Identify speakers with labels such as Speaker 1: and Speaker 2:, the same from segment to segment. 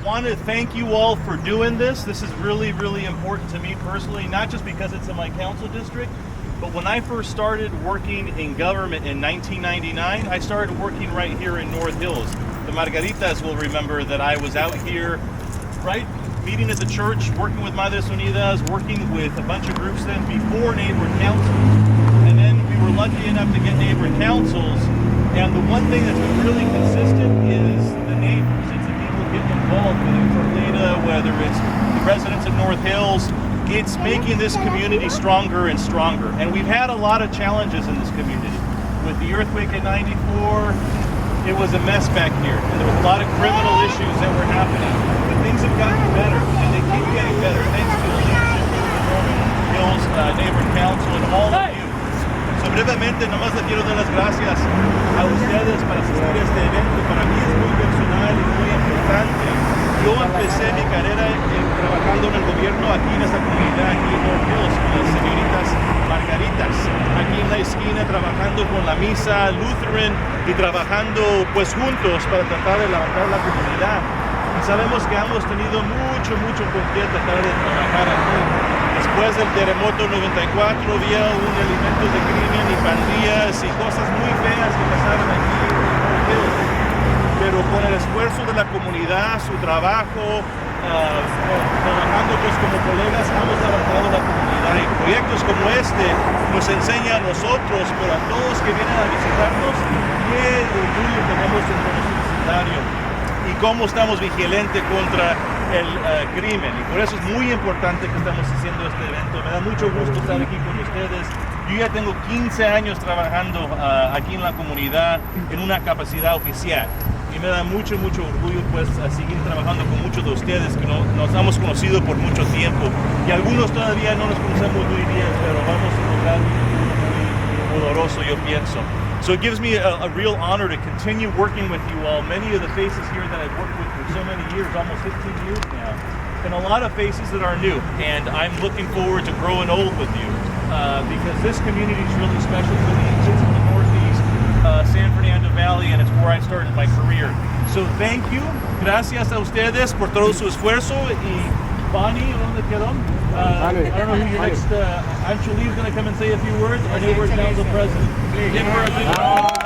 Speaker 1: want to thank you all for doing this. This is really, really important to me personally, not just because it's in my council district, but when I first started working in government in 1999, I started working right here in North Hills. The Margaritas will remember that I was out here, right, meeting at the church, working with Madres Unidas, working with a bunch of groups then before neighborhood councils. And then we were lucky enough to get neighborhood councils. And the one thing that's been really consistent is the neighbors. It's the people getting involved, whether it's Orleda, whether it's the residents of North Hills. It's making this community stronger and stronger. And we've had a lot of challenges in this community. With the earthquake in '94, it was a mess back here. And there was a lot of criminal issues that were happening. But things have gotten better, and they keep getting better, thanks to the leadership of the North Hills Neighborhood Council and all of you. So brevemente, nomás le quiero dar las gracias a ustedes para asistir a este evento. Para mí es muy personal y muy importante. Yo empecé mi carrera trabajando en el gobierno aquí en esta comunidad, aquí en North Hills, con las señoritas Margaritas, aquí en la esquina trabajando con la misa Lutheran y trabajando pues juntos para tratar de levantar la comunidad. Y sabemos que hemos tenido mucho con qué tratar de trabajar aquí. Después del terremoto 94 había un elemento de crimen y pandillas y cosas muy feas que pasaron aquí en North Hills. Pero con el esfuerzo de la comunidad, su trabajo, trabajando pues como colegas, hemos levantado la comunidad. Y proyectos como este nos enseña a nosotros, pero a todos que vienen a visitarnos, qué orgullo tenemos en nuestro vecindario y cómo estamos vigilantes contra el crimen. Y por eso es muy importante que estamos haciendo este evento. Me da mucho gusto estar aquí con ustedes. Yo ya tengo 15 años trabajando aquí en la comunidad en una capacidad oficial. Y me da mucho orgullo pues seguir trabajando con muchos de ustedes que nos hemos conocido por mucho tiempo. Y algunos todavía no nos conocemos muy bien, pero vamos a lograr muy doloroso, yo pienso. So it gives me a real honor to continue working with you all. Many of the faces here that I've worked with for so many years, almost 15 years now, and a lot of faces that are new. And I'm looking forward to growing old with you because this community is really special to me. It's in the Northeast, San Fernando Valley, and it's where I started my career. So thank you. Gracias a ustedes por todo su esfuerzo. Y Bonnie, ¿dónde quedó? I don't know who your next. I'm sure Lee's going to come and say a few words. Our neighborhood council president. Give her a big round.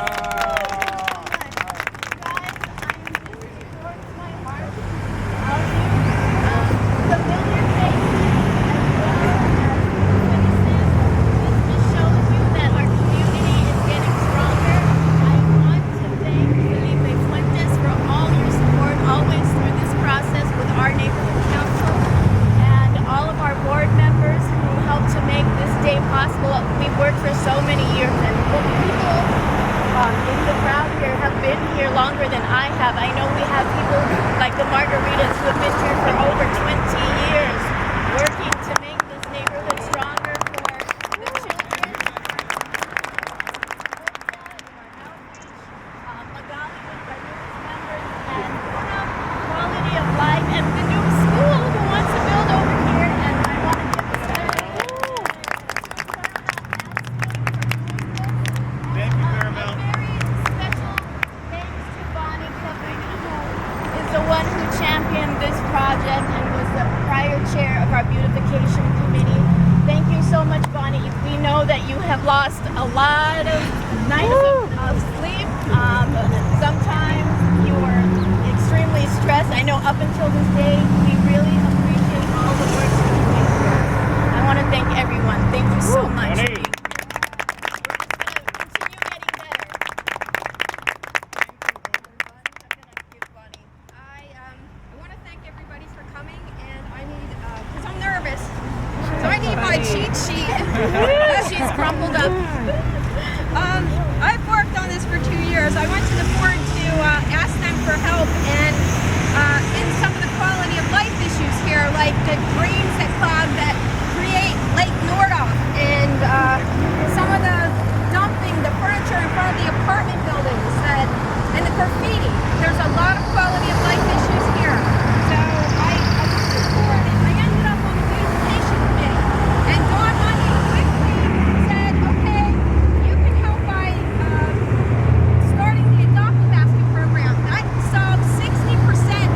Speaker 2: Starting the adopt a basket program that solved 60%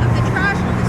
Speaker 2: of the trash on the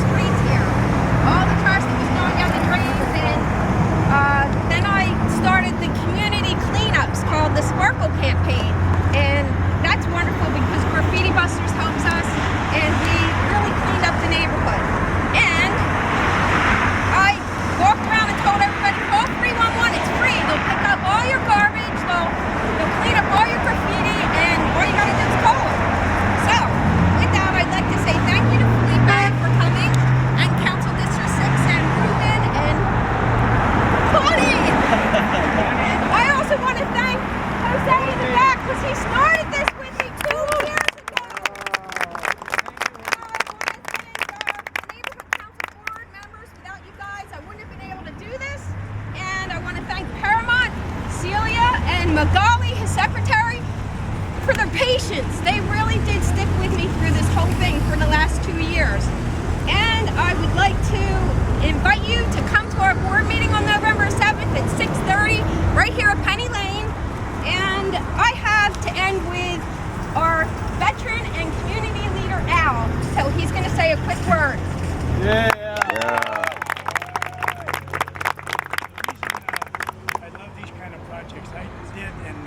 Speaker 2: work.
Speaker 1: Yeah.
Speaker 3: I love these kind of projects. I did, and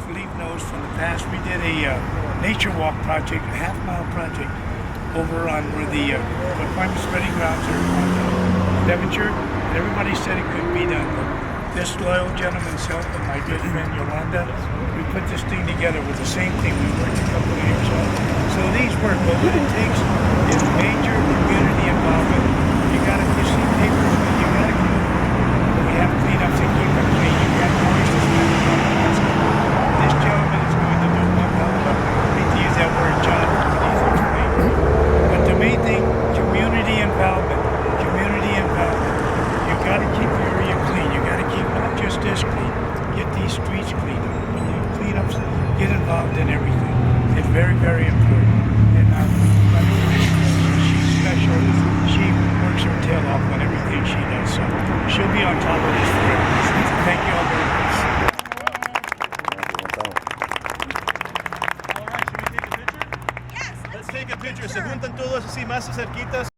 Speaker 3: Felipe knows from the past, we did a nature walk project, a half-mile project over on where the farm spreading grounds are on Devonshire, and everybody said it couldn't be done. But this loyal gentleman's help and my good friend Yolanda, we put this thing together with the same thing we worked a couple of years on. So these work, but what it takes is major community involvement. You gotta, you see papers, but you gotta go. We have cleanups and keep them clean. You got noise to spend the money. This gentleman is going to do one hell of a, I hate to use that word, John, but the main thing, community involvement. Community involvement. You gotta keep the area clean. You gotta keep not just this clean, get these streets clean. When you clean up, get involved in everything. It's very, very important. And my she's special. She works her tail off on everything she does. So she'll be on top of this forever. Thank you all very much.
Speaker 1: All right, should we take a picture?
Speaker 2: Yes,
Speaker 1: Let's take a picture. Se juntan todos así más cerquitas.